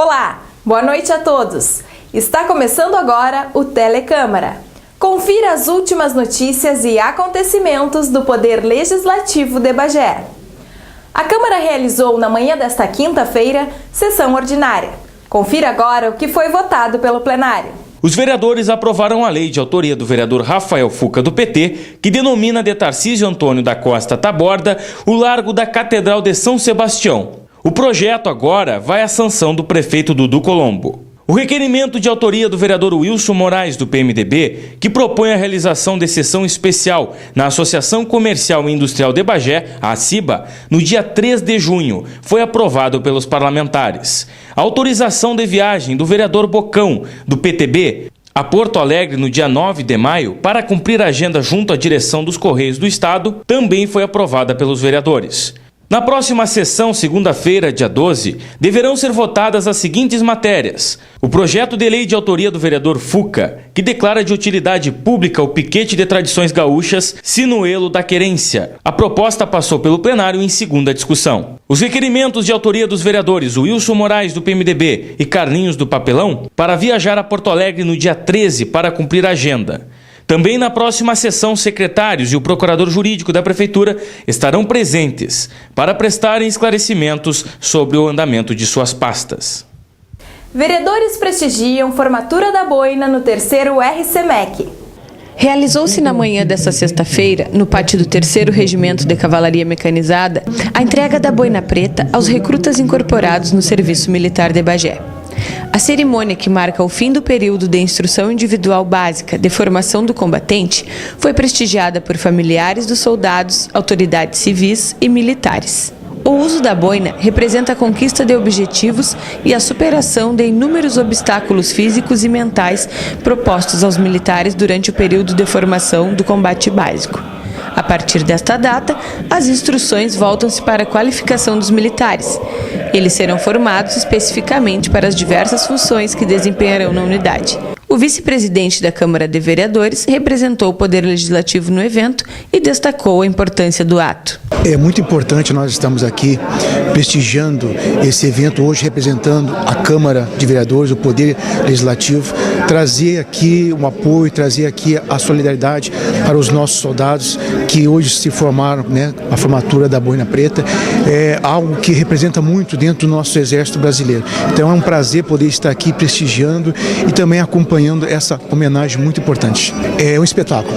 Olá, boa noite a todos. Está começando agora o Telecâmara. Confira as últimas notícias e acontecimentos do Poder Legislativo de Bagé. A Câmara realizou na manhã desta quinta-feira sessão ordinária. Confira agora o que foi votado pelo plenário. Os vereadores aprovaram a lei de autoria do vereador Rafael Fuca, do PT, que denomina de Tarcísio Antônio da Costa Taborda o Largo da Catedral de São Sebastião. O projeto agora vai à sanção do prefeito Dudu Colombo. O requerimento de autoria do vereador Wilson Moraes, do PMDB, que propõe a realização de sessão especial na Associação Comercial e Industrial de Bagé, a ACIBA, no dia 3 de junho, foi aprovado pelos parlamentares. A autorização de viagem do vereador Bocão, do PTB, a Porto Alegre no dia 9 de maio, para cumprir a agenda junto à direção dos Correios do Estado, também foi aprovada pelos vereadores. Na próxima sessão, segunda-feira, dia 12, deverão ser votadas as seguintes matérias. O projeto de lei de autoria do vereador Fuca, que declara de utilidade pública o piquete de tradições gaúchas Sinuelo da Querência. A proposta passou pelo plenário em segunda discussão. Os requerimentos de autoria dos vereadores Wilson Moraes, do PMDB, e Carlinhos, do Papelão, para viajar a Porto Alegre no dia 13 para cumprir a agenda. Também na próxima sessão, secretários e o procurador jurídico da Prefeitura estarão presentes para prestarem esclarecimentos sobre o andamento de suas pastas. Vereadores prestigiam formatura da boina no 3º RCMEC. Realizou-se na manhã desta sexta-feira, no pátio do 3º Regimento de Cavalaria Mecanizada, a entrega da boina preta aos recrutas incorporados no Serviço Militar de Bagé. A cerimônia, que marca o fim do período de instrução individual básica de formação do combatente, foi prestigiada por familiares dos soldados, autoridades civis e militares. O uso da boina representa a conquista de objetivos e a superação de inúmeros obstáculos físicos e mentais propostos aos militares durante o período de formação do combate básico. A partir desta data, as instruções voltam-se para a qualificação dos militares. Eles serão formados especificamente para as diversas funções que desempenharão na unidade. O vice-presidente da Câmara de Vereadores representou o Poder Legislativo no evento e destacou a importância do ato. É muito importante nós estamos aqui prestigiando esse evento hoje, representando a Câmara de Vereadores, o Poder Legislativo, trazer aqui um apoio, trazer aqui a solidariedade para os nossos soldados que hoje se formaram, a formatura da boina preta, é algo que representa muito dentro do nosso Exército Brasileiro. Então é um prazer poder estar aqui prestigiando e também acompanhando essa homenagem muito importante. É um espetáculo,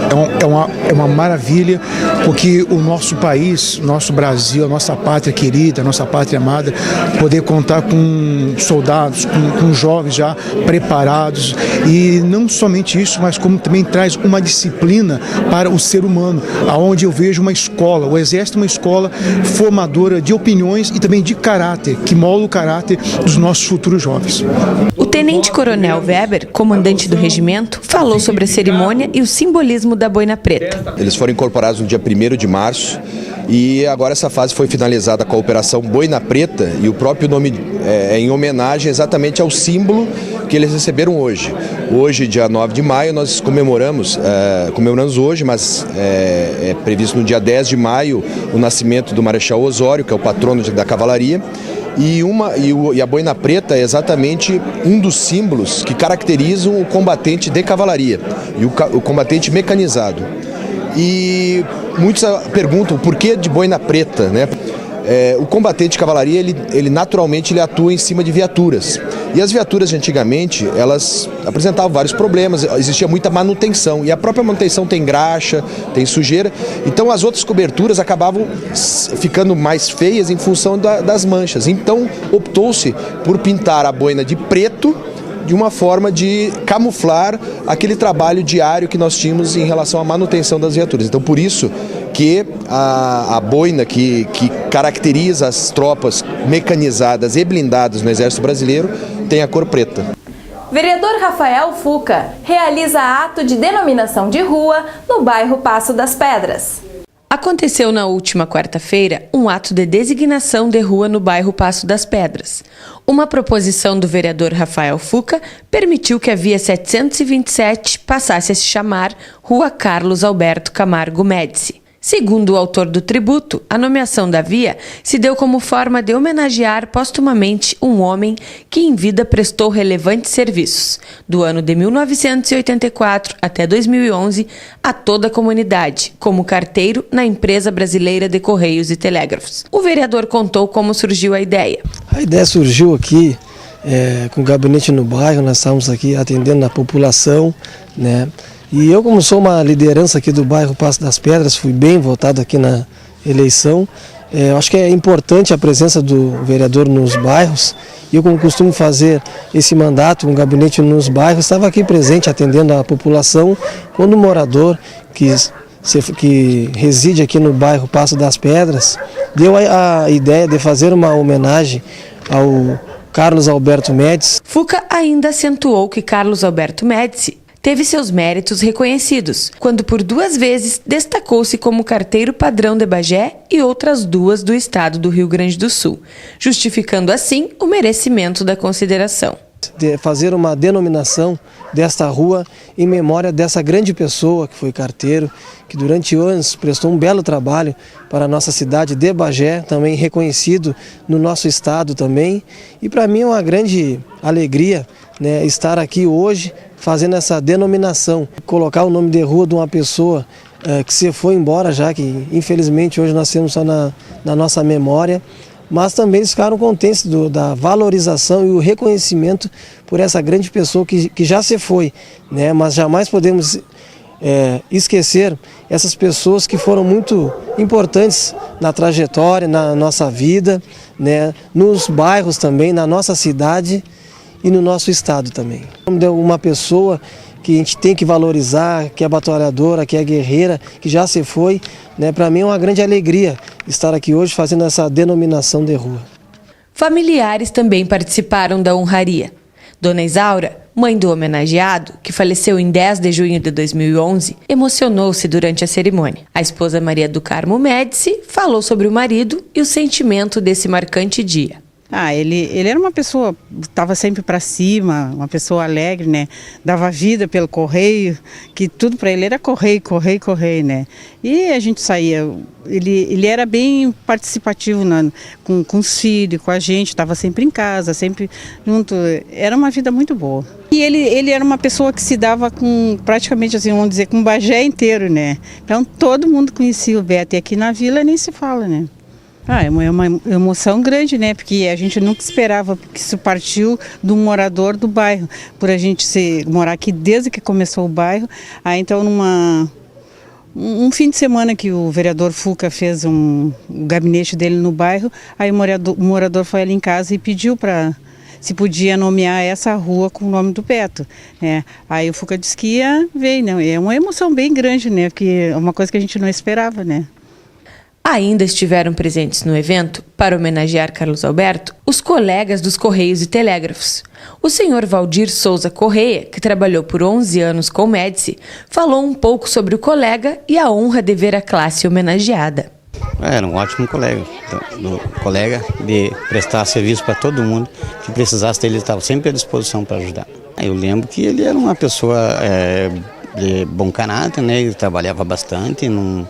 é uma maravilha, porque o nosso país, nosso Brasil, a nossa pátria querida, a nossa pátria amada, poder contar com soldados, com jovens já preparados, e não somente isso, mas como também traz uma disciplina para o ser humano, aonde eu vejo uma escola, o Exército é uma escola formadora de opiniões e também de caráter, que molda o caráter dos nossos futuros jovens. O tenente-coronel Weber, comandante do regimento, falou sobre a cerimônia e o simbolismo da boina preta. Eles foram incorporados no dia 1º de março e agora essa fase foi finalizada com a Operação Boina Preta, e o próprio nome é em homenagem exatamente ao símbolo que eles receberam hoje. Hoje, dia 9 de maio, nós comemoramos hoje, mas é previsto no dia 10 de maio o nascimento do Marechal Osório, que é o patrono da cavalaria. E a boina preta é exatamente um dos símbolos que caracterizam o combatente de cavalaria e o combatente mecanizado. E muitos perguntam por que de boina preta, o combatente de cavalaria, ele naturalmente atua em cima de viaturas. E as viaturas de antigamente, elas apresentavam vários problemas, existia muita manutenção. E a própria manutenção tem graxa, tem sujeira. Então as outras coberturas acabavam ficando mais feias em função das manchas. Então optou-se por pintar a boina de preto, de uma forma de camuflar aquele trabalho diário que nós tínhamos em relação à manutenção das viaturas. Então, por isso que a boina que caracteriza as tropas mecanizadas e blindadas no Exército Brasileiro tem a cor preta. Vereador Rafael Fuca realiza ato de denominação de rua no bairro Passo das Pedras. Aconteceu na última quarta-feira um ato de designação de rua no bairro Passo das Pedras. Uma proposição do vereador Rafael Fuca permitiu que a via 727 passasse a se chamar Rua Carlos Alberto Camargo Médici. Segundo o autor do tributo, a nomeação da via se deu como forma de homenagear postumamente um homem que em vida prestou relevantes serviços, do ano de 1984 até 2011, a toda a comunidade, como carteiro na Empresa Brasileira de Correios e Telégrafos. O vereador contou como surgiu a ideia. A ideia surgiu aqui com o gabinete no bairro, nós estávamos aqui atendendo a população, né? E eu, como sou uma liderança aqui do bairro Passo das Pedras, fui bem votado aqui na eleição. Acho que é importante a presença do vereador nos bairros. E eu, como costumo fazer esse mandato, um gabinete nos bairros, estava aqui presente atendendo a população. Quando um morador que reside aqui no bairro Passo das Pedras deu a ideia de fazer uma homenagem ao Carlos Alberto Médici. Fuca ainda acentuou que Carlos Alberto Médici teve seus méritos reconhecidos, quando por 2 vezes destacou-se como carteiro padrão de Bagé e outras 2 do estado do Rio Grande do Sul, justificando assim o merecimento da consideração. De fazer uma denominação desta rua em memória dessa grande pessoa que foi carteiro, que durante anos prestou um belo trabalho para a nossa cidade de Bagé, também reconhecido no nosso estado também. E para mim é uma grande alegria, né, estar aqui hoje fazendo essa denominação, colocar o nome de rua de uma pessoa que se foi embora já, que infelizmente hoje nós temos só na nossa memória, mas também eles ficaram contentes da valorização e o reconhecimento por essa grande pessoa que já se foi, né? Mas jamais podemos esquecer essas pessoas que foram muito importantes na trajetória, na nossa vida, né? Nos bairros também, na nossa cidade e no nosso estado também. Uma pessoa que a gente tem que valorizar, que é batalhadora, que é guerreira, que já se foi, né? Para mim é uma grande alegria estar aqui hoje fazendo essa denominação de rua. Familiares também participaram da honraria. Dona Isaura, mãe do homenageado, que faleceu em 10 de junho de 2011, emocionou-se durante a cerimônia. A esposa Maria do Carmo Médici falou sobre o marido e o sentimento desse marcante dia. Ele era uma pessoa, estava sempre para cima, uma pessoa alegre, né? Dava vida pelo correio, que tudo para ele era correio, né? E a gente saía, ele era bem participativo com os filhos, com a gente, estava sempre em casa, sempre junto, era uma vida muito boa. E ele era uma pessoa que se dava com, praticamente assim, vamos dizer, com o Bagé inteiro, né? Então todo mundo conhecia o Beto, e aqui na vila nem se fala, né? É uma emoção grande, né? Porque a gente nunca esperava que isso partiu de um morador do bairro, por a gente morar aqui desde que começou o bairro. Aí então um fim de semana que o vereador Fuca fez o gabinete dele no bairro, aí o morador foi ali em casa e pediu se podia nomear essa rua com o nome do Beto, né? Aí o Fuca disse que veio, né? É uma emoção bem grande, né? Porque é uma coisa que a gente não esperava, né? Ainda estiveram presentes no evento, para homenagear Carlos Alberto, os colegas dos Correios e Telégrafos. O senhor Valdir Souza Correia, que trabalhou por 11 anos com Médici, falou um pouco sobre o colega e a honra de ver a classe homenageada. Era um ótimo colega, de prestar serviço para todo mundo que precisasse dele, ele estava sempre à disposição para ajudar. Eu lembro que ele era uma pessoa de bom caráter, né? Ele trabalhava bastante, não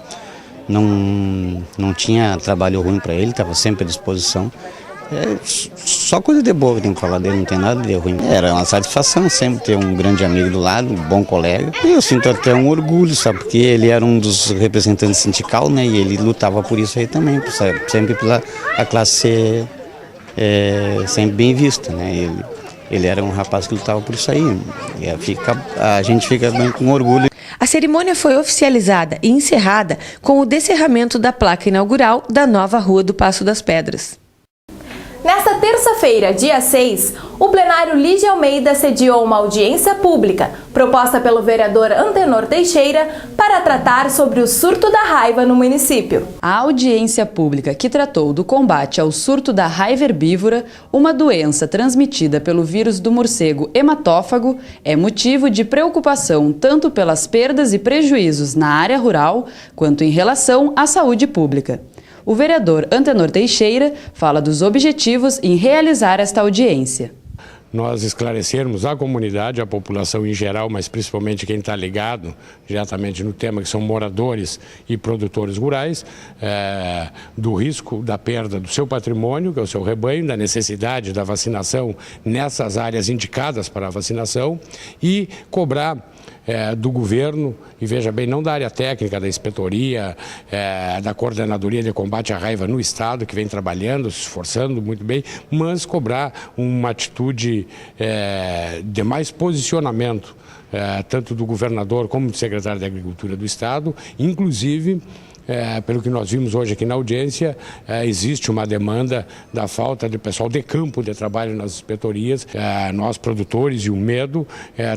tinha trabalho ruim para ele, estava sempre à disposição. Só coisa de boa que tem que falar dele, não tem nada de ruim. Era uma satisfação sempre ter um grande amigo do lado, um bom colega. E eu sinto até um orgulho, sabe, porque ele era um dos representantes sindical, né, e ele lutava por isso aí também, sempre pela a classe ser sempre bem vista, né. Ele era um rapaz que lutava por isso aí. A gente fica bem com orgulho. A cerimônia foi oficializada e encerrada com o descerramento da placa inaugural da nova Rua do Passo das Pedras. Nesta terça-feira, dia 6, o plenário Lígia Almeida sediou uma audiência pública proposta pelo vereador Antenor Teixeira para tratar sobre o surto da raiva no município. A audiência pública que tratou do combate ao surto da raiva herbívora, uma doença transmitida pelo vírus do morcego hematófago, é motivo de preocupação tanto pelas perdas e prejuízos na área rural quanto em relação à saúde pública. O vereador Antenor Teixeira fala dos objetivos em realizar esta audiência. nós esclarecermos a comunidade, a população em geral, mas principalmente quem está ligado diretamente no tema, que são moradores e produtores rurais, do risco da perda do seu patrimônio, que é o seu rebanho, da necessidade da vacinação nessas áreas indicadas para a vacinação e cobrar do governo, e veja bem, não da área técnica, da inspetoria, da coordenadoria de combate à raiva no Estado, que vem trabalhando, se esforçando muito bem, mas cobrar uma atitude de mais posicionamento, tanto do governador como do secretário de Agricultura do Estado, inclusive, pelo que nós vimos hoje aqui na audiência, existe uma demanda da falta de pessoal de campo de trabalho nas inspetorias, nós produtores, e o medo,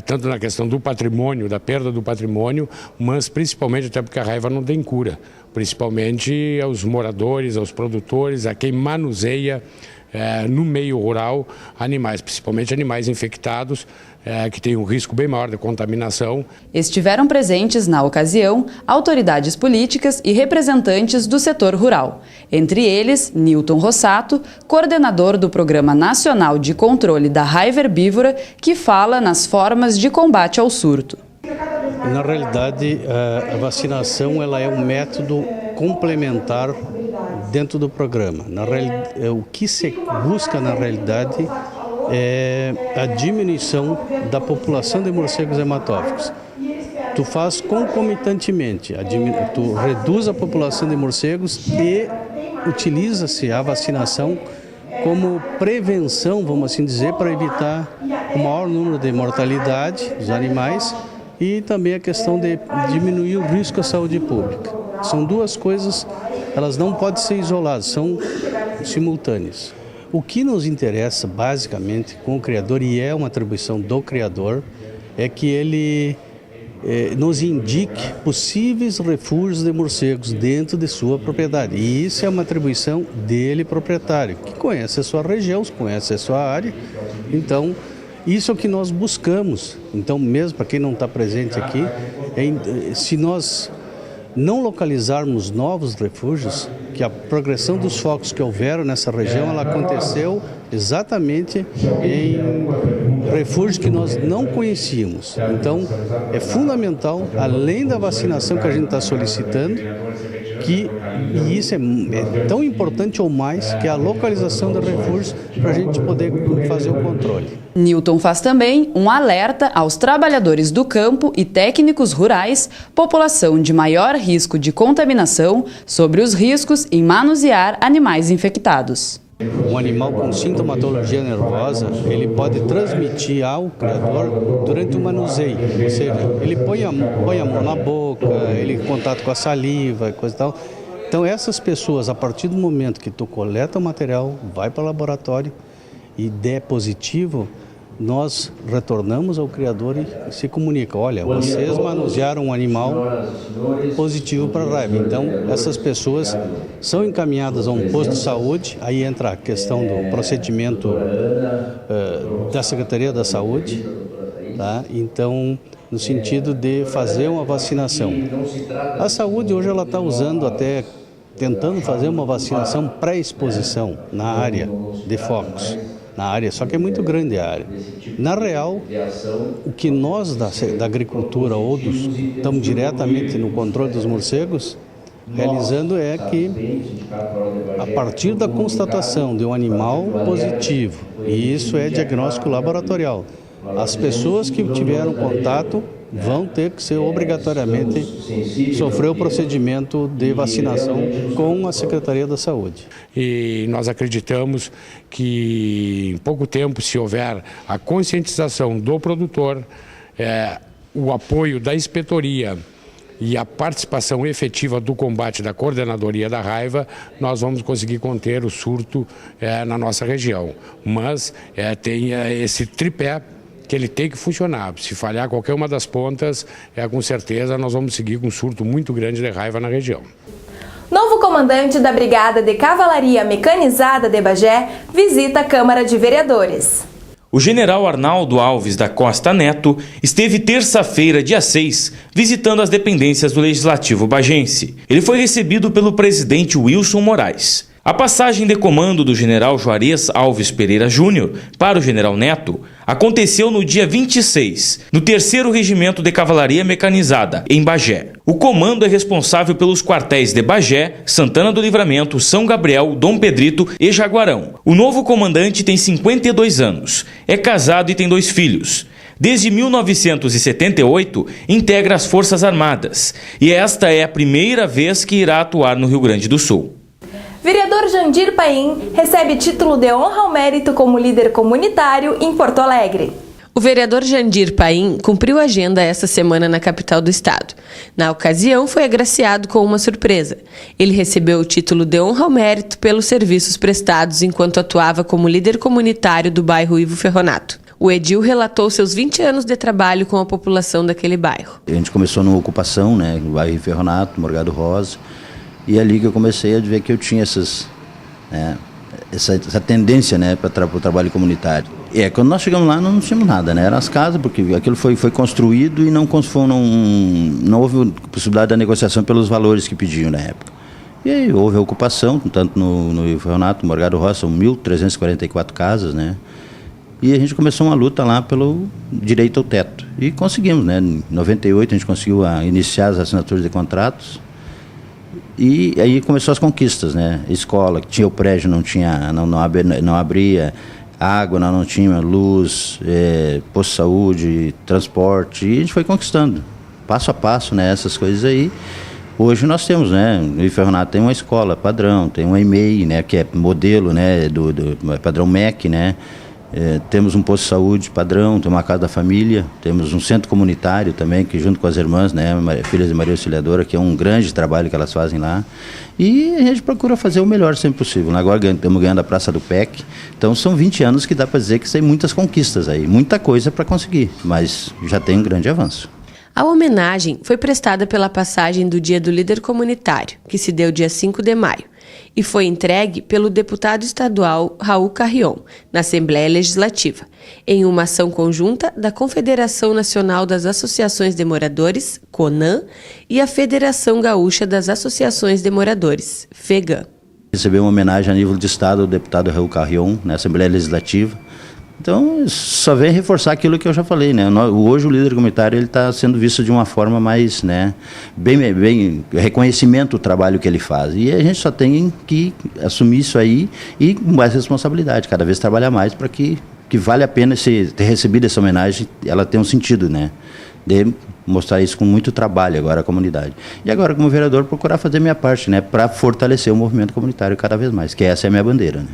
tanto na questão do patrimônio, da perda do patrimônio, mas principalmente até porque a raiva não tem cura, principalmente aos moradores, aos produtores, a quem manuseia no meio rural animais, principalmente animais infectados, que têm um risco bem maior de contaminação. Estiveram presentes na ocasião autoridades políticas e representantes do setor rural. Entre eles, Nilton Rossato, coordenador do Programa Nacional de Controle da Raiva Herbívora, que fala nas formas de combate ao surto. Na realidade, a vacinação ela é um método complementar dentro do programa. O que se busca na realidade é a diminuição da população de morcegos hematófagos. Tu faz concomitantemente, tu reduz a população de morcegos e utiliza-se a vacinação como prevenção, vamos assim dizer, para evitar o maior número de mortalidade dos animais e também a questão de diminuir o risco à saúde pública. São duas coisas, elas não podem ser isoladas, são simultâneas. O que nos interessa basicamente com o criador, e é uma atribuição do criador, é que ele nos indique possíveis refúgios de morcegos dentro de sua propriedade. E isso é uma atribuição dele, proprietário, que conhece a sua região, conhece a sua área. Então, isso é o que nós buscamos. Então, mesmo para quem não está presente aqui, se nós não localizarmos novos refúgios, que a progressão dos focos que houveram nessa região, ela aconteceu exatamente em refúgios que nós não conhecíamos. Então, é fundamental, além da vacinação que a gente está solicitando, e isso é tão importante ou mais, que é a localização dos refúgios para a gente poder fazer o controle. Nilton faz também um alerta aos trabalhadores do campo e técnicos rurais, população de maior risco de contaminação, sobre os riscos em manusear animais infectados. Um animal com sintomatologia nervosa, ele pode transmitir ao criador durante o manuseio, ou seja, ele põe a mão na boca, ele em contato com a saliva, coisa e tal. Então essas pessoas, a partir do momento que tu coleta o material, vai para o laboratório e der positivo, nós retornamos ao criador e se comunica, olha, vocês manusearam um animal positivo para raiva. Então, essas pessoas são encaminhadas a um posto de saúde, aí entra a questão do procedimento da Secretaria da Saúde, tá? Então, no sentido de fazer uma vacinação. A saúde hoje ela está usando tentando fazer uma vacinação pré-exposição na área de focos. Na área, só que é muito grande a área. Na real, o que nós da agricultura ou estamos diretamente no controle dos morcegos, realizando é que, a partir da constatação de um animal positivo, e isso é diagnóstico laboratorial, as pessoas que tiveram contato vão ter que ser obrigatoriamente sofrer o procedimento de vacinação com a Secretaria da Saúde. E nós acreditamos que em pouco tempo, se houver a conscientização do produtor, o apoio da inspetoria e a participação efetiva do combate da Coordenadoria da Raiva, nós vamos conseguir conter o surto na nossa região. Mas tem esse tripé que ele tem que funcionar. Se falhar qualquer uma das pontas, com certeza nós vamos seguir com um surto muito grande de raiva na região. Novo comandante da Brigada de Cavalaria Mecanizada de Bagé visita a Câmara de Vereadores. O general Arnaldo Alves da Costa Neto esteve terça-feira, dia 6, visitando as dependências do Legislativo bagense. Ele foi recebido pelo presidente Wilson Moraes. A passagem de comando do general Juarez Alves Pereira Júnior para o general Neto aconteceu no dia 26, no 3º Regimento de Cavalaria Mecanizada, em Bagé. O comando é responsável pelos quartéis de Bagé, Santana do Livramento, São Gabriel, Dom Pedrito e Jaguarão. O novo comandante tem 52 anos, é casado e tem 2 filhos. Desde 1978, integra as Forças Armadas e esta é a primeira vez que irá atuar no Rio Grande do Sul. Vereador Jandir Paim recebe título de honra ao mérito como líder comunitário em Porto Alegre. O vereador Jandir Paim cumpriu a agenda essa semana na capital do estado. Na ocasião, foi agraciado com uma surpresa. Ele recebeu o título de honra ao mérito pelos serviços prestados enquanto atuava como líder comunitário do bairro Ivo Ferronato. O edil relatou seus 20 anos de trabalho com a população daquele bairro. A gente começou numa ocupação, no bairro Ivo Ferronato, Morgado Rosa, e é ali que eu comecei a ver que eu tinha essa tendência para o trabalho comunitário. Quando nós chegamos lá não tínhamos nada, eram as casas, porque aquilo foi construído e não houve possibilidade da negociação pelos valores que pediam na época. E aí houve a ocupação, tanto no Ivo Ferronato, no Morgado Rosa, são 1.344 casas, E a gente começou uma luta lá pelo direito ao teto. E conseguimos, Em 98 a gente conseguiu iniciar as assinaturas de contratos. E aí começou as conquistas, Escola, que tinha o prédio, não abria, água não tinha, luz, posto de saúde, transporte, e a gente foi conquistando, passo a passo, essas coisas aí. Hoje nós temos, no Ivo Ferronato tem uma escola padrão, tem uma EMEI, que é modelo, do padrão MEC, temos um posto de saúde padrão, tem uma casa da família, temos um centro comunitário também, que junto com as irmãs, filhas de Maria Auxiliadora, que é um grande trabalho que elas fazem lá. E a gente procura fazer o melhor sempre possível. Agora estamos ganhando a Praça do PEC, então são 20 anos que dá para dizer que tem muitas conquistas aí, muita coisa para conseguir, mas já tem um grande avanço. A homenagem foi prestada pela passagem do Dia do Líder Comunitário, que se deu dia 5 de maio, e foi entregue pelo deputado estadual Raul Carrion, na Assembleia Legislativa, em uma ação conjunta da Confederação Nacional das Associações de Moradores, CONAM, e a Federação Gaúcha das Associações de Moradores, FEGAM. Recebeu uma homenagem a nível de estado do deputado Raul Carrion, na Assembleia Legislativa. Então, só vem reforçar aquilo que eu já falei, Hoje o líder comunitário está sendo visto de uma forma mais, bem reconhecimento do trabalho que ele faz. E a gente só tem que assumir isso aí e com mais responsabilidade, cada vez trabalhar mais para que vale a pena ter recebido essa homenagem, ela tem um sentido, de mostrar isso com muito trabalho agora à comunidade. E agora, como vereador, procurar fazer minha parte, para fortalecer o movimento comunitário cada vez mais, que essa é a minha bandeira,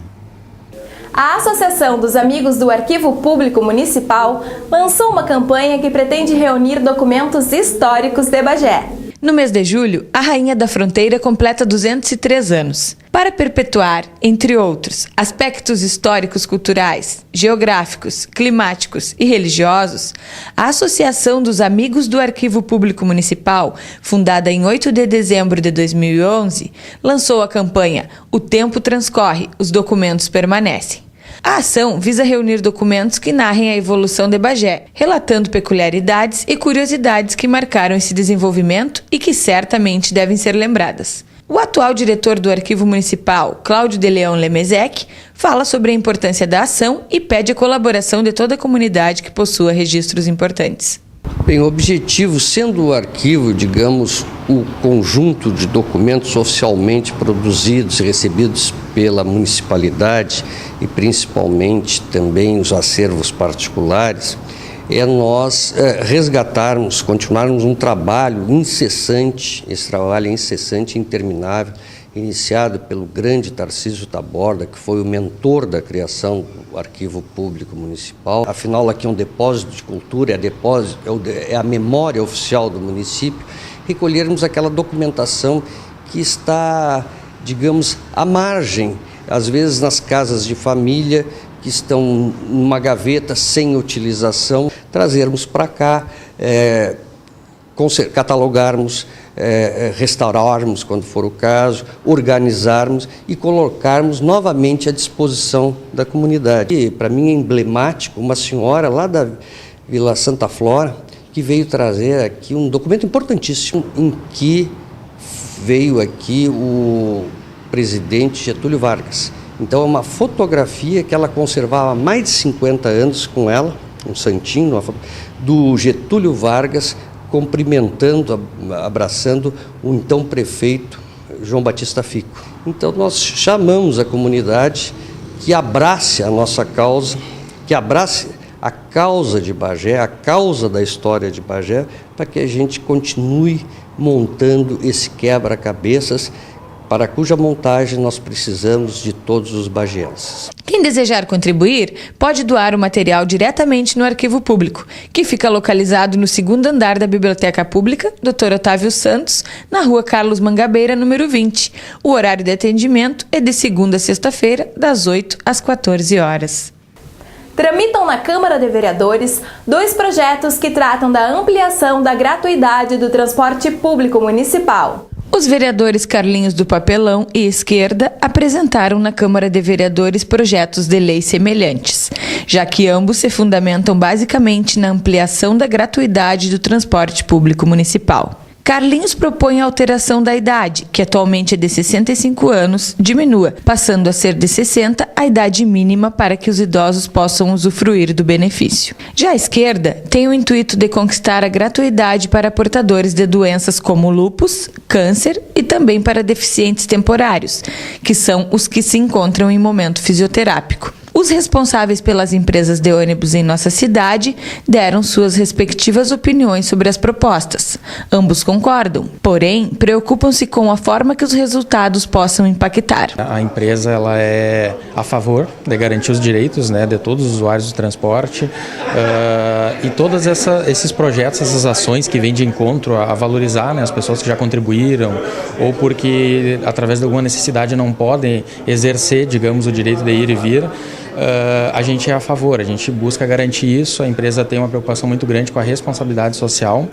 A Associação dos Amigos do Arquivo Público Municipal lançou uma campanha que pretende reunir documentos históricos de Bagé. No mês de julho, a Rainha da Fronteira completa 203 anos. Para perpetuar, entre outros, aspectos históricos, culturais, geográficos, climáticos e religiosos, a Associação dos Amigos do Arquivo Público Municipal, fundada em 8 de dezembro de 2011, lançou a campanha O Tempo Transcorre, os Documentos Permanecem. A ação visa reunir documentos que narrem a evolução de Bagé, relatando peculiaridades e curiosidades que marcaram esse desenvolvimento e que certamente devem ser lembradas. O atual diretor do Arquivo Municipal, Cláudio de Leão Lemezec, fala sobre a importância da ação e pede a colaboração de toda a comunidade que possua registros importantes. Bem, o objetivo, sendo o arquivo, digamos, o conjunto de documentos oficialmente produzidos e recebidos pela municipalidade e principalmente também os acervos particulares, é nós resgatarmos, continuarmos um trabalho incessante, esse trabalho incessante e interminável, iniciado pelo grande Tarcísio Taborda, que foi o mentor da criação do Arquivo Público Municipal. Afinal, aqui é um depósito de cultura, é a memória oficial do município, recolhermos aquela documentação que está, digamos, à margem, às vezes nas casas de família, que estão numa gaveta sem utilização, trazermos para cá, catalogarmos, restaurarmos, quando for o caso, organizarmos e colocarmos novamente à disposição da comunidade. E, para mim, é emblemático uma senhora lá da Vila Santa Flora que veio trazer aqui um documento importantíssimo em que veio aqui presidente Getúlio Vargas. Então é uma fotografia que ela conservava há mais de 50 anos com ela, um santinho, do Getúlio Vargas cumprimentando, abraçando o então prefeito João Batista Fico. Então nós chamamos a comunidade que abrace a nossa causa, que abrace a causa de Bagé, a causa da história de Bagé, para que a gente continue montando esse quebra-cabeças, para cuja montagem nós precisamos de todos os bagienses. Quem desejar contribuir pode doar o material diretamente no Arquivo Público, que fica localizado no 2º andar da Biblioteca Pública, Dr. Otávio Santos, na Rua Carlos Mangabeira, número 20. O horário de atendimento é de segunda a sexta-feira, das 8 às 14 horas. Tramitam na Câmara de Vereadores 2 projetos que tratam da ampliação da gratuidade do transporte público municipal. Os vereadores Carlinhos do Papelão e Esquerda apresentaram na Câmara de Vereadores projetos de lei semelhantes, já que ambos se fundamentam basicamente na ampliação da gratuidade do transporte público municipal. Carlinhos propõe a alteração da idade, que atualmente é de 65 anos, diminua, passando a ser de 60 a idade mínima para que os idosos possam usufruir do benefício. Já a esquerda tem o intuito de conquistar a gratuidade para portadores de doenças como lúpus, câncer e também para deficientes temporários, que são os que se encontram em momento fisioterápico. Os responsáveis pelas empresas de ônibus em nossa cidade deram suas respectivas opiniões sobre as propostas. Ambos concordam, porém, preocupam-se com a forma que os resultados possam impactar. A empresa ela é a favor de garantir os direitos, né, de todos os usuários do transporte e todos esses projetos, essas ações que vêm de encontro a valorizar, né, as pessoas que já contribuíram ou porque através de alguma necessidade não podem exercer, digamos, o direito de ir e vir. A gente é a favor, a gente busca garantir isso. A empresa tem uma preocupação muito grande com a responsabilidade social,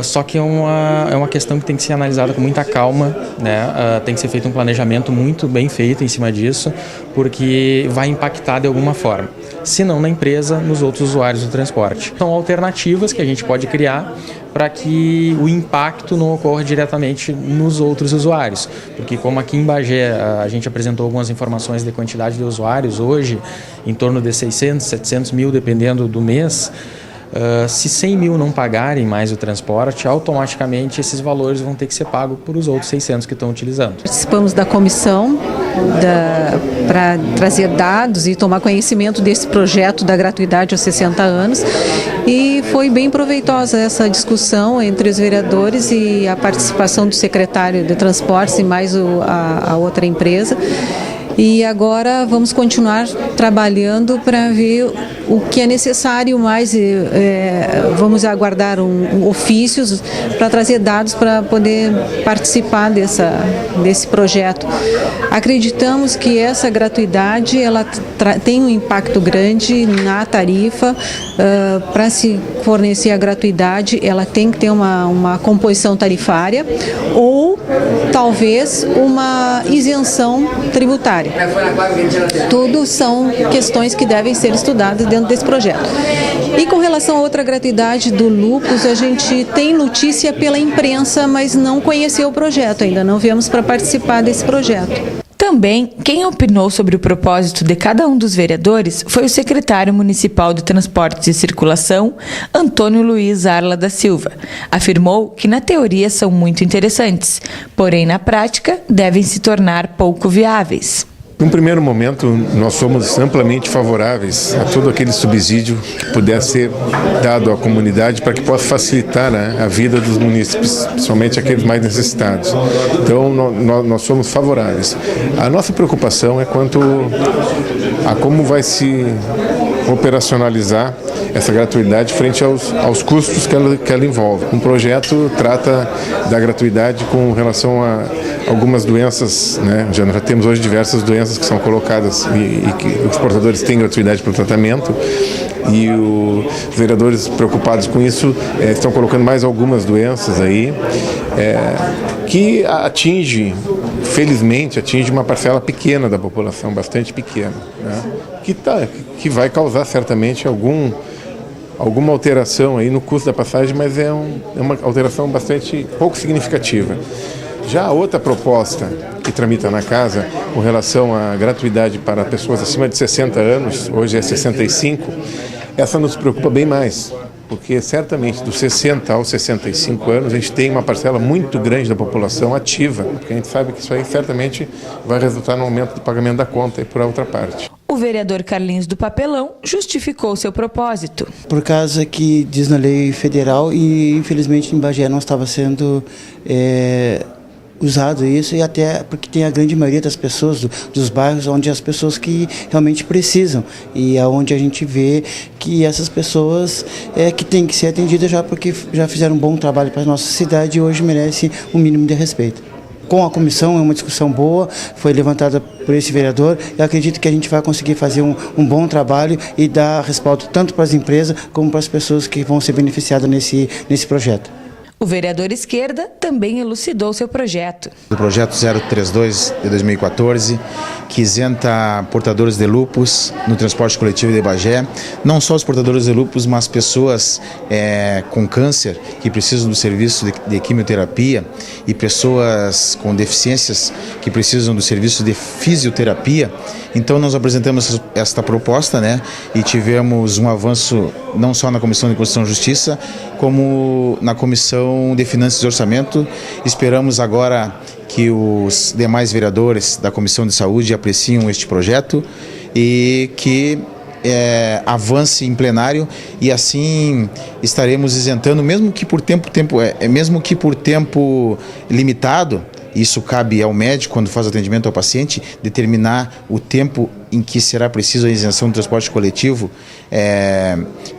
só que é uma questão que tem que ser analisada com muita calma, né? Tem que ser feito um planejamento muito bem feito em cima disso, porque vai impactar de alguma forma, se não na empresa, nos outros usuários do transporte. São alternativas que a gente pode criar para que o impacto não ocorra diretamente nos outros usuários. Porque como aqui em Bagé a gente apresentou algumas informações de quantidade de usuários hoje, em torno de 600, 700 mil, dependendo do mês, se 100 mil não pagarem mais o transporte, automaticamente esses valores vão ter que ser pagos por os outros 600 que estão utilizando. Participamos da comissão para trazer dados e tomar conhecimento desse projeto da gratuidade aos 60 anos e foi bem proveitosa essa discussão entre os vereadores e a participação do secretário de transportes e mais a outra empresa. E agora vamos continuar trabalhando para ver o que é necessário mais. Vamos aguardar ofícios para trazer dados para poder participar desse projeto. Acreditamos que essa gratuidade ela tem um impacto grande na tarifa. Para se fornecer a gratuidade, ela tem que ter uma composição tarifária ou talvez uma isenção tributária. Tudo são questões que devem ser estudadas dentro desse projeto. E com relação a outra gratuidade do lúpus, a gente tem notícia pela imprensa, mas não conheceu o projeto, ainda não viemos para participar desse projeto. Também, quem opinou sobre o propósito de cada um dos vereadores foi o secretário municipal de Transportes e Circulação, Antônio Luiz Arla da Silva. Afirmou que na teoria são muito interessantes, porém na prática devem se tornar pouco viáveis. Num primeiro momento, nós somos amplamente favoráveis a todo aquele subsídio que puder ser dado à comunidade para que possa facilitar, né, a vida dos munícipes, principalmente aqueles mais necessitados. Então, nós somos favoráveis. A nossa preocupação é quanto a como vai se operacionalizar essa gratuidade frente aos custos que ela envolve. Um projeto trata da gratuidade com relação a algumas doenças, né? Já temos hoje diversas doenças que são colocadas e que os portadores têm gratuidade para o tratamento e os vereadores preocupados com isso estão colocando mais algumas doenças aí que felizmente atinge uma parcela pequena da população, bastante pequena, né? Que vai causar certamente alguma alteração aí no custo da passagem, mas é uma alteração bastante pouco significativa. Já a outra proposta que tramita na casa, com relação à gratuidade para pessoas acima de 60 anos, hoje é 65, essa nos preocupa bem mais, porque certamente dos 60 aos 65 anos a gente tem uma parcela muito grande da população ativa, porque a gente sabe que isso aí certamente vai resultar no aumento do pagamento da conta e por outra parte. O vereador Carlinhos do Papelão justificou seu propósito. Por causa que diz na lei federal e infelizmente em Bagé não estava sendo usado isso, e até porque tem a grande maioria das pessoas dos bairros onde as pessoas que realmente precisam, e aonde a gente vê que essas pessoas que têm que ser atendidas já porque já fizeram um bom trabalho para a nossa cidade e hoje merecem um mínimo de respeito. Com a comissão, é uma discussão boa, foi levantada por esse vereador. Eu acredito que a gente vai conseguir fazer um bom trabalho e dar respaldo tanto para as empresas como para as pessoas que vão ser beneficiadas nesse projeto. O vereador Esquerda também elucidou seu projeto. O projeto 032 de 2014, que isenta portadores de lúpus no transporte coletivo de Bagé, não só os portadores de lúpus, mas pessoas com câncer que precisam do serviço de quimioterapia e pessoas com deficiências que precisam do serviço de fisioterapia. Então nós apresentamos esta proposta, e tivemos um avanço não só na Comissão de Constituição e Justiça, como na Comissão de Finanças e Orçamento. Esperamos agora que os demais vereadores da Comissão de Saúde apreciem este projeto e que avance em plenário, e assim estaremos isentando, mesmo que por tempo limitado. Isso cabe ao médico, quando faz atendimento ao paciente, determinar o tempo em que será preciso a isenção do transporte coletivo,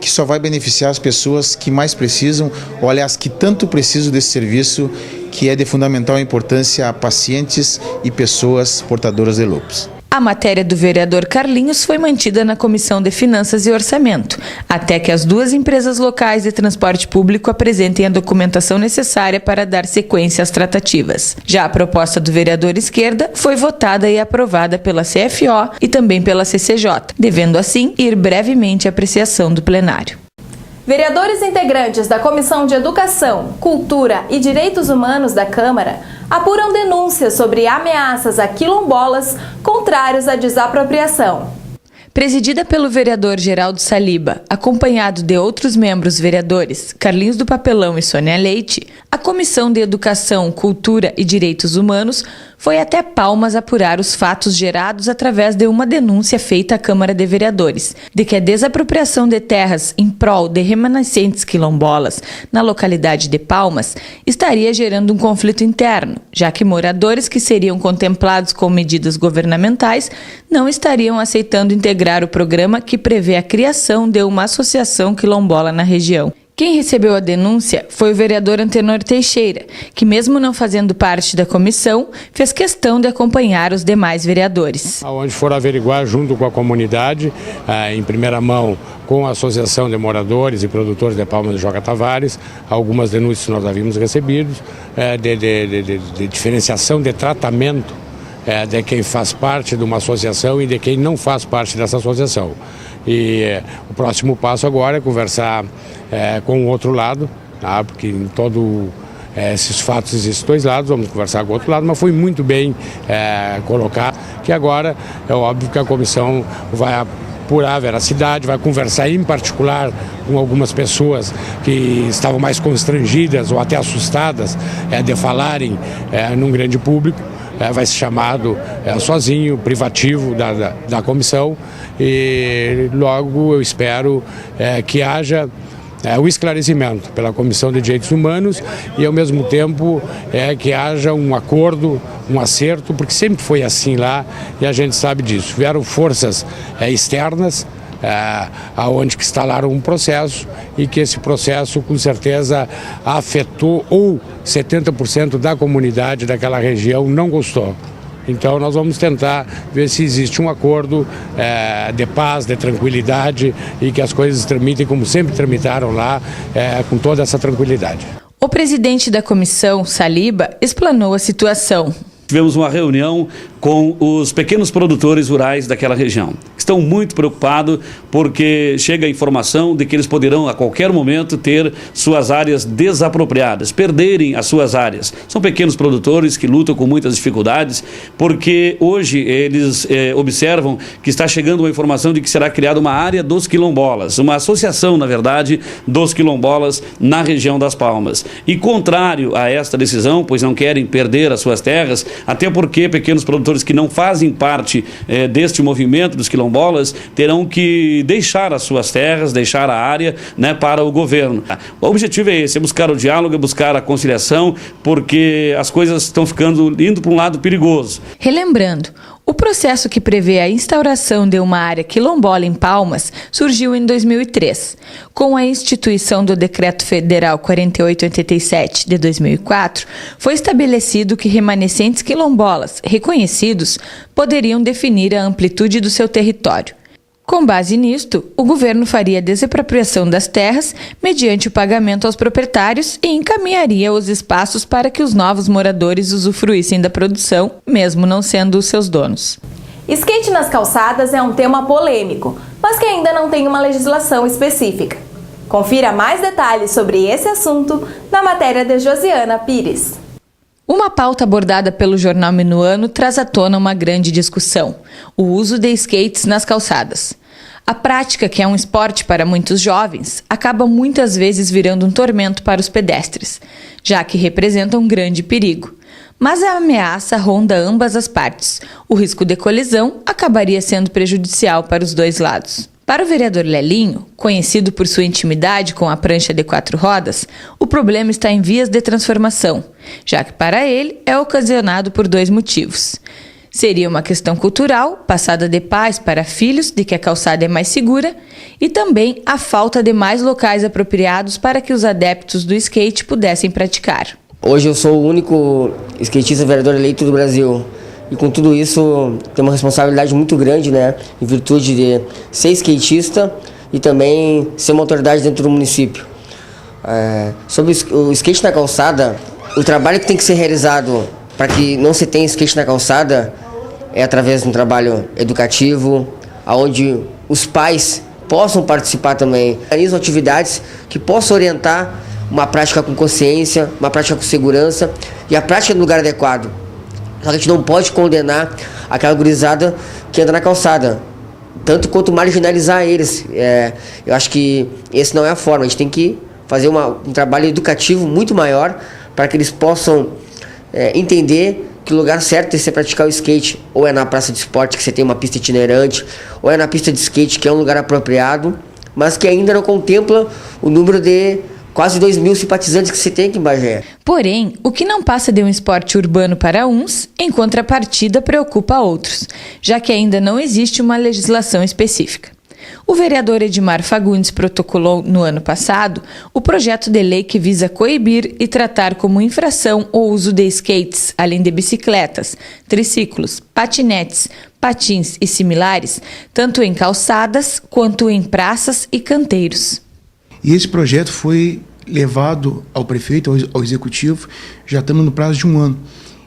que só vai beneficiar as pessoas que mais precisam, ou aliás, que tanto precisam desse serviço, que é de fundamental importância a pacientes e pessoas portadoras de lúpus. A matéria do vereador Carlinhos foi mantida na Comissão de Finanças e Orçamento, até que as duas empresas locais de transporte público apresentem a documentação necessária para dar sequência às tratativas. Já a proposta do vereador Esquerda foi votada e aprovada pela CFO e também pela CCJ, devendo assim ir brevemente à apreciação do plenário. Vereadores integrantes da Comissão de Educação, Cultura e Direitos Humanos da Câmara apuram denúncias sobre ameaças a quilombolas contrários à desapropriação. Presidida pelo vereador Geraldo Saliba, acompanhado de outros membros vereadores, Carlinhos do Papelão e Sônia Leite, a Comissão de Educação, Cultura e Direitos Humanos foi até Palmas apurar os fatos gerados através de uma denúncia feita à Câmara de Vereadores, de que a desapropriação de terras em prol de remanescentes quilombolas na localidade de Palmas estaria gerando um conflito interno, já que moradores que seriam contemplados com medidas governamentais não estariam aceitando integrar o programa que prevê a criação de uma associação quilombola na região. Quem recebeu a denúncia foi o vereador Antenor Teixeira, que mesmo não fazendo parte da comissão, fez questão de acompanhar os demais vereadores. Onde foram averiguar junto com a comunidade, em primeira mão com a Associação de Moradores e Produtores de Palmas de Joca Tavares, algumas denúncias que nós havíamos recebido, de diferenciação de tratamento de quem faz parte de uma associação e de quem não faz parte dessa associação. E o próximo passo agora é conversar com o outro lado, porque em todo esses fatos existem dois lados, vamos conversar com o outro lado, mas foi muito bem colocar que agora é óbvio que a comissão vai apurar a veracidade, vai conversar em particular com algumas pessoas que estavam mais constrangidas ou até assustadas de falarem num grande público. Vai ser chamado sozinho, privativo da comissão, e logo eu espero que haja o esclarecimento pela Comissão de Direitos Humanos e ao mesmo tempo que haja um acordo, um acerto, porque sempre foi assim lá e a gente sabe disso. Vieram forças externas aonde que instalaram um processo e que esse processo com certeza afetou ou 70% da comunidade daquela região não gostou. Então nós vamos tentar ver se existe um acordo de paz, de tranquilidade e que as coisas tramitem como sempre tramitaram lá, com toda essa tranquilidade. O presidente da comissão, Saliba, explanou a situação. Tivemos uma reunião com os pequenos produtores rurais daquela região. Estão muito preocupados porque chega a informação de que eles poderão a qualquer momento ter suas áreas desapropriadas, perderem as suas áreas. São pequenos produtores que lutam com muitas dificuldades porque hoje eles observam que está chegando uma informação de que será criada uma área dos quilombolas, uma associação, na verdade, dos quilombolas na região das Palmas. E contrário a esta decisão, pois não querem perder as suas terras, até porque pequenos produtores que não fazem parte deste movimento dos quilombolas terão que deixar as suas terras, deixar a área, né, para o governo. O objetivo é esse, é buscar o diálogo, é buscar a conciliação, porque as coisas estão indo para um lado perigoso. Relembrando, o processo que prevê a instauração de uma área quilombola em Palmas surgiu em 2003. Com a instituição do Decreto Federal 4887 de 2004, foi estabelecido que remanescentes quilombolas reconhecidos poderiam definir a amplitude do seu território. Com base nisto, o governo faria a desapropriação das terras mediante o pagamento aos proprietários e encaminharia os espaços para que os novos moradores usufruíssem da produção, mesmo não sendo os seus donos. Skate nas calçadas é um tema polêmico, mas que ainda não tem uma legislação específica. Confira mais detalhes sobre esse assunto na matéria de Josiana Pires. Uma pauta abordada pelo jornal Minuano traz à tona uma grande discussão: o uso de skates nas calçadas. A prática, que é um esporte para muitos jovens, acaba muitas vezes virando um tormento para os pedestres, já que representa um grande perigo. Mas a ameaça ronda ambas as partes. O risco de colisão acabaria sendo prejudicial para os dois lados. Para o vereador Lelinho, conhecido por sua intimidade com a prancha de 4 rodas, o problema está em vias de transformação, já que para ele é ocasionado por 2 motivos. Seria uma questão cultural, passada de pais para filhos, de que a calçada é mais segura, e também a falta de mais locais apropriados para que os adeptos do skate pudessem praticar. Hoje eu sou o único skatista vereador eleito do Brasil. E com tudo isso, tem uma responsabilidade muito grande, né? Em virtude de ser skatista e também ser uma autoridade dentro do município. Sobre o skate na calçada, o trabalho que tem que ser realizado para que não se tenha skate na calçada é através de um trabalho educativo, onde os pais possam participar também. Realizam atividades que possam orientar uma prática com consciência, uma prática com segurança e a prática no lugar adequado. Só que a gente não pode condenar aquela gurizada que anda na calçada, tanto quanto marginalizar eles. Eu acho que essa não é a forma, a gente tem que fazer um trabalho educativo muito maior para que eles possam entender que o lugar certo de você praticar o skate ou é na praça de esporte, que você tem uma pista itinerante, ou é na pista de skate, que é um lugar apropriado, mas que ainda não contempla o número de quase 2.000 simpatizantes que se tem aqui em Bagé. Porém, o que não passa de um esporte urbano para uns, em contrapartida preocupa outros, já que ainda não existe uma legislação específica. O vereador Edmar Fagundes protocolou no ano passado o projeto de lei que visa coibir e tratar como infração o uso de skates, além de bicicletas, triciclos, patinetes, patins e similares, tanto em calçadas quanto em praças e canteiros. E esse projeto foi levado ao prefeito, ao executivo, já estamos no prazo de 1 ano.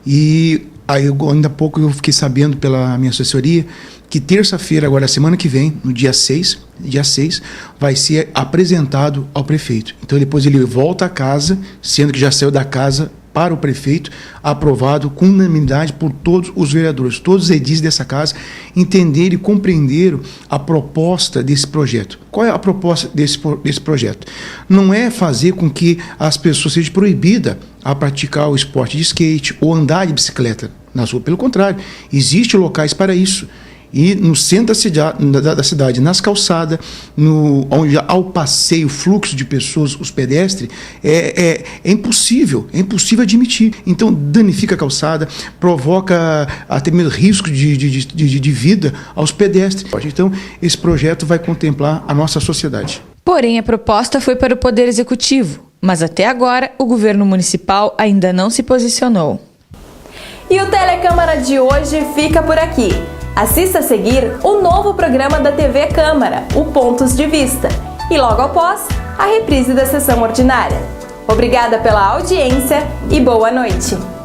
E aí, ainda há pouco eu fiquei sabendo pela minha assessoria que terça-feira, agora semana que vem, no dia 6, vai ser apresentado ao prefeito. Então depois ele volta a casa, sendo que já saiu da casa para o prefeito, aprovado com unanimidade por todos os vereadores, todos os edis dessa casa, entenderam e compreenderam a proposta desse projeto. Qual é a proposta desse projeto? Não é fazer com que as pessoas sejam proibidas a praticar o esporte de skate ou andar de bicicleta na rua. Pelo contrário, existem locais para isso. E no centro da cidade, nas calçadas, onde há o passeio, fluxo de pessoas, os pedestres, é impossível admitir. Então danifica a calçada, provoca até mesmo risco de vida aos pedestres. Então esse projeto vai contemplar a nossa sociedade. Porém, a proposta foi para o Poder Executivo, mas até agora o governo municipal ainda não se posicionou. E o Telecâmara de hoje fica por aqui. Assista a seguir o novo programa da TV Câmara, o Pontos de Vista, e logo após, a reprise da sessão ordinária. Obrigada pela audiência e boa noite!